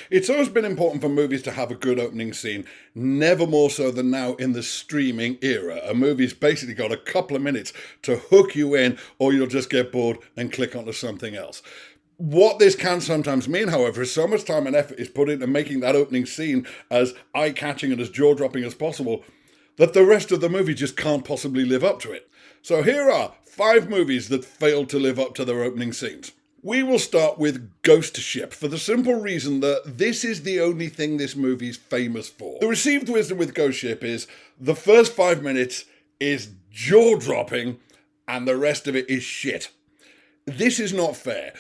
It's always been important for movies to have a good opening scene, never more so than now in the streaming era. A movie's basically got a couple of minutes to hook you in, or you'll just get bored and click onto something else. What this can sometimes mean, however, is so much time and effort is put into making that opening scene as eye-catching and as jaw-dropping as possible that the rest of the movie just can't possibly live up to it. So here are 5 movies that failed to live up to their opening scenes. We will start with Ghost Ship, for the simple reason that this is the only thing this movie's famous for. The received wisdom with Ghost Ship is the first 5 minutes is jaw-dropping and the rest of it is shit. This is not fair.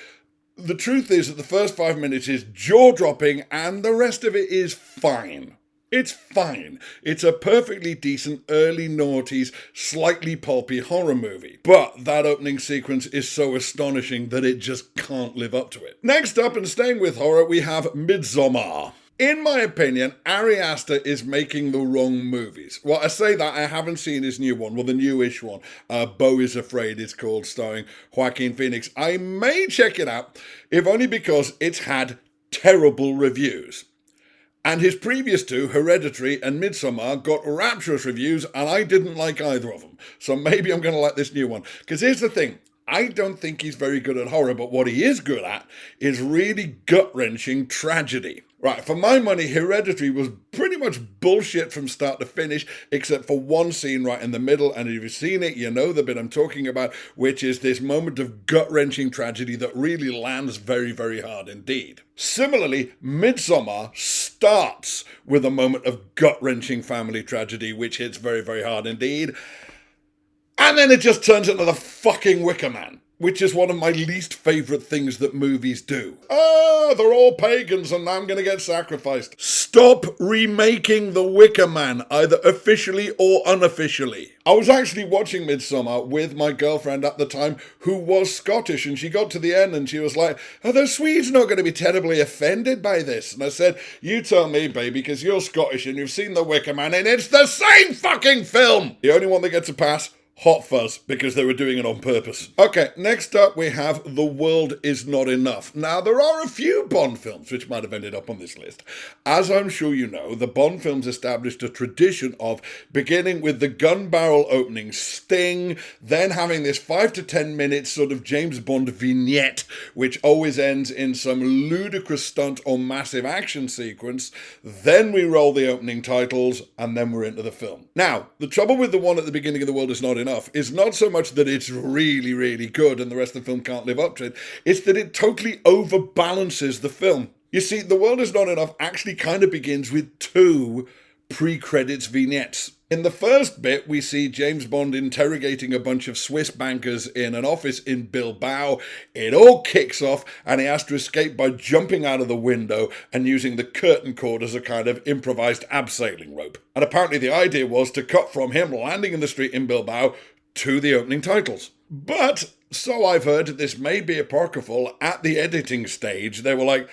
The truth is that the first 5 minutes is jaw-dropping and the rest of it is fine. It's fine. It's a perfectly decent early noughties, slightly pulpy horror movie. But that opening sequence is so astonishing that it just can't live up to it. Next up, and staying with horror, we have Midsommar. In my opinion, Ari Aster is making the wrong movies. Well, I say that, I haven't seen his new one, well, the newish one. Beau is Afraid, it's called, starring Joaquin Phoenix. I may check it out, if only because it's had terrible reviews. And his previous two, Hereditary and Midsommar, got rapturous reviews, and I didn't like either of them. So maybe I'm going to like this new one. Because here's the thing, I don't think he's very good at horror, but what he is good at is really gut-wrenching tragedy. Right, for my money, Hereditary was pretty much bullshit from start to finish, except for one scene right in the middle, and if you've seen it, you know the bit I'm talking about, which is this moment of gut-wrenching tragedy that really lands very, very hard indeed. Similarly, Midsommar starts with a moment of gut-wrenching family tragedy, which hits very, very hard indeed, and then it just turns into the fucking Wicker Man, which is one of my least favourite things that movies do. They're all pagans and I'm going to get sacrificed. Stop remaking The Wicker Man, either officially or unofficially. I was actually watching Midsommar with my girlfriend at the time, who was Scottish, and she got to the end and she was like, are the Swedes not going to be terribly offended by this? And I said, you tell me, baby, because you're Scottish and you've seen The Wicker Man and it's the same fucking film! The only one that gets a pass, Hot Fuzz, because they were doing it on purpose. Okay, next up we have The World Is Not Enough. Now, there are a few Bond films which might have ended up on this list. As I'm sure you know, the Bond films established a tradition of beginning with the gun barrel opening sting, then having this 5 to 10 minute sort of James Bond vignette, which always ends in some ludicrous stunt or massive action sequence. Then we roll the opening titles, and then we're into the film. Now, the trouble with the one at the beginning of The World Is Not Enough is not so much that it's really, really good and the rest of the film can't live up to it, it's that it totally overbalances the film. You see, The World Is Not Enough actually kind of begins with 2 pre-credits vignettes. In the first bit, we see James Bond interrogating a bunch of Swiss bankers in an office in Bilbao. It all kicks off, and he has to escape by jumping out of the window and using the curtain cord as a kind of improvised abseiling rope. And apparently the idea was to cut from him landing in the street in Bilbao to the opening titles. But, so I've heard, this may be apocryphal, at the editing stage, they were like,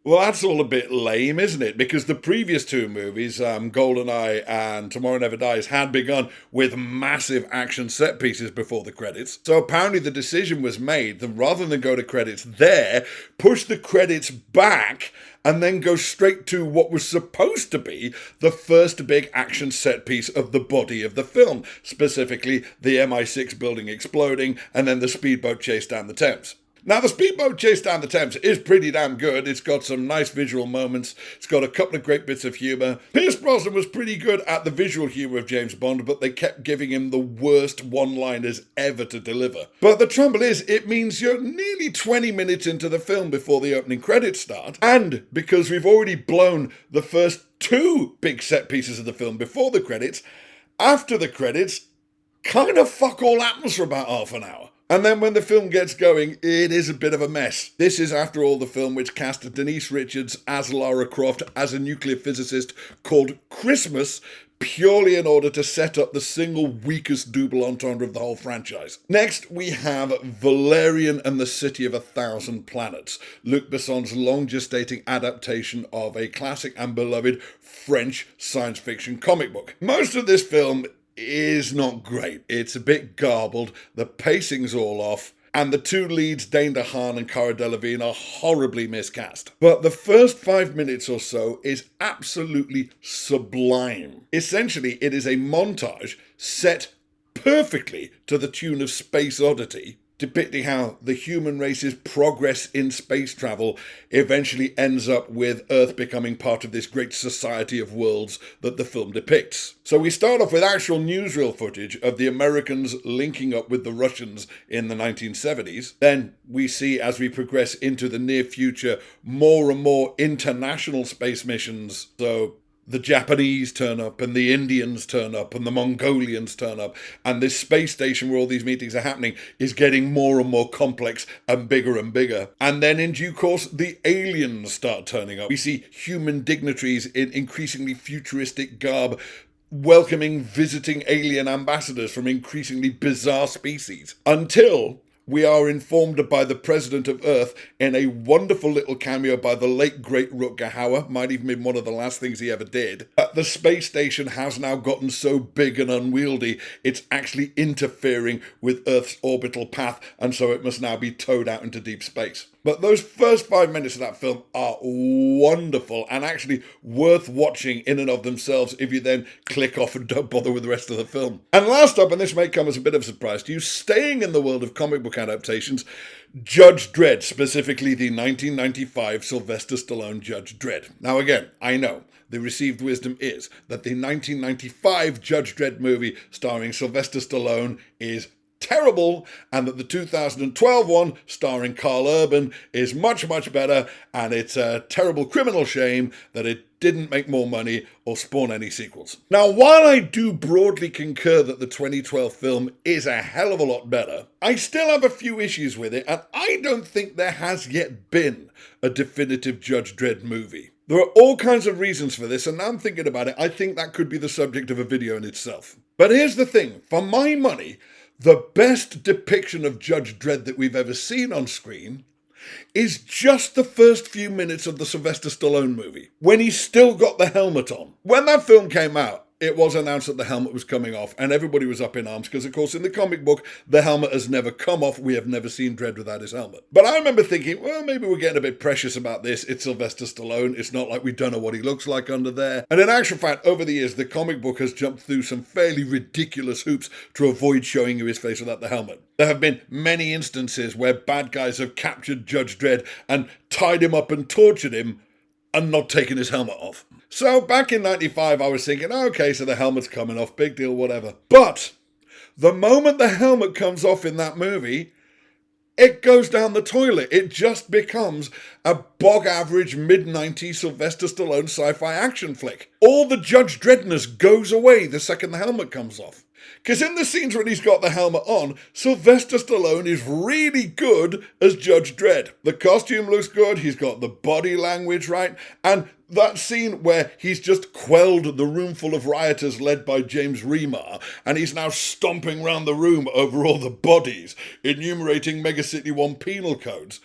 well, that's all a bit lame, isn't it? Because the previous 2 movies, GoldenEye and Tomorrow Never Dies, had begun with massive action set pieces before the credits. So apparently the decision was made that rather than go to credits there, push the credits back and then go straight to what was supposed to be the first big action set piece of the body of the film, specifically the MI6 building exploding and then the speedboat chase down the Thames. Now, the speedboat chase down the Thames is pretty damn good. It's got some nice visual moments. It's got a couple of great bits of humour. Pierce Brosnan was pretty good at the visual humour of James Bond, but they kept giving him the worst one-liners ever to deliver. But the trouble is, it means you're nearly 20 minutes into the film before the opening credits start. And because we've already blown the first 2 big set pieces of the film before the credits, after the credits, kind of fuck all happens for about half an hour. And then when the film gets going, it is a bit of a mess. This is, after all, the film which cast Denise Richards as Lara Croft as a nuclear physicist called Christmas, purely in order to set up the single weakest double entendre of the whole franchise. Next, we have Valyrian and the City of a Thousand Planets, Luc Besson's long-gestating adaptation of a classic and beloved French science fiction comic book. Most of this film is not great. It's a bit garbled, the pacing's all off, And the two leads, Dane DeHaan and Cara Delevingne, are horribly miscast. But the first 5 minutes or so is absolutely sublime. Essentially, it is a montage set perfectly to the tune of Space Oddity, depicting how the human race's progress in space travel eventually ends up with Earth becoming part of this great society of worlds that the film depicts. So we start off with actual newsreel footage of the Americans linking up with the Russians in the 1970s. Then we see, as we progress into the near future, more and more international space missions. So the Japanese turn up, and the Indians turn up, and the Mongolians turn up, and this space station where all these meetings are happening is getting more and more complex and bigger. And then in due course, the aliens start turning up. We see human dignitaries in increasingly futuristic garb welcoming visiting alien ambassadors from increasingly bizarre species, until we are informed by the president of Earth in a wonderful little cameo by the late great Rutger Hauer, might even been one of the last things he ever did, that the space station has now gotten so big and unwieldy, it's actually interfering with Earth's orbital path, and so it must now be towed out into deep space. But those first 5 minutes of that film are wonderful and actually worth watching in and of themselves if you then click off and don't bother with the rest of the film. And last up, and this may come as a bit of a surprise to you, staying in the world of comic book adaptations, Judge Dredd, specifically the 1995 Sylvester Stallone Judge Dredd. Now again, I know the received wisdom is that the 1995 Judge Dredd movie starring Sylvester Stallone is terrible, and that the 2012 one starring Carl Urban is much better, and it's a terrible criminal shame that it didn't make more money or spawn any sequels. Now, while I do broadly concur that the 2012 film is a hell of a lot better, I still have a few issues with it, and I don't think there has yet been a definitive Judge Dredd movie. There are all kinds of reasons for this, and now I'm thinking about it, I think that could be the subject of a video in itself. But here's the thing, for my money, the best depiction of Judge Dredd that we've ever seen on screen is just the first few minutes of the Sylvester Stallone movie, when he's still got the helmet on. When that film came out, it was announced that the helmet was coming off, and everybody was up in arms, because of course in the comic book, the helmet has never come off. We have never seen Dredd without his helmet. But I remember thinking, well, maybe we're getting a bit precious about this. It's Sylvester Stallone. It's not like we don't know what he looks like under there. And in actual fact, over the years, the comic book has jumped through some fairly ridiculous hoops to avoid showing you his face without the helmet. There have been many instances where bad guys have captured Judge Dredd and tied him up and tortured him and not taken his helmet off. So back in 95, I was thinking, okay, so the helmet's coming off, big deal, whatever. But the moment the helmet comes off in that movie, it goes down the toilet. It just becomes a bog average mid-90s Sylvester Stallone sci-fi action flick. All the Judge Dreddness goes away the second the helmet comes off. Because in the scenes when he's got the helmet on, Sylvester Stallone is really good as Judge Dredd. The costume looks good, he's got the body language right, and that scene where he's just quelled the room full of rioters led by James Remar, and he's now stomping around the room over all the bodies, enumerating Mega City 1 penal codes.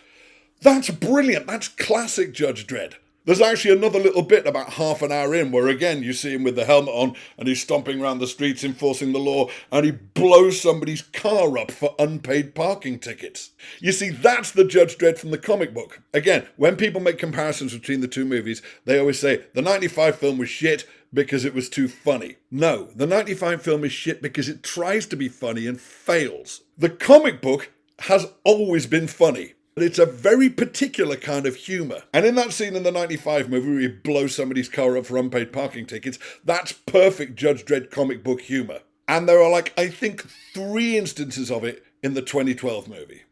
That's brilliant, that's classic Judge Dredd. There's actually another little bit about half an hour in where again you see him with the helmet on and he's stomping around the streets enforcing the law and he blows somebody's car up for unpaid parking tickets. You see, that's the Judge Dredd from the comic book. Again, when people make comparisons between the two movies, they always say the 95 film was shit because it was too funny. No, the 95 film is shit because it tries to be funny and fails. The comic book has always been funny. But it's a very particular kind of humour. And in that scene in the 95 movie where he blows somebody's car up for unpaid parking tickets, that's perfect Judge Dredd comic book humour. And there are I think 3 instances of it in the 2012 movie.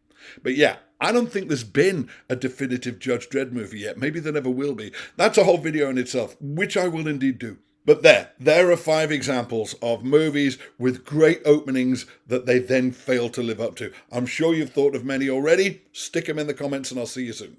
But yeah, I don't think there's been a definitive Judge Dredd movie yet. Maybe there never will be. That's a whole video in itself, which I will indeed do. But there are 5 examples of movies with great openings that they then fail to live up to. I'm sure you've thought of many already. Stick them in the comments and I'll see you soon.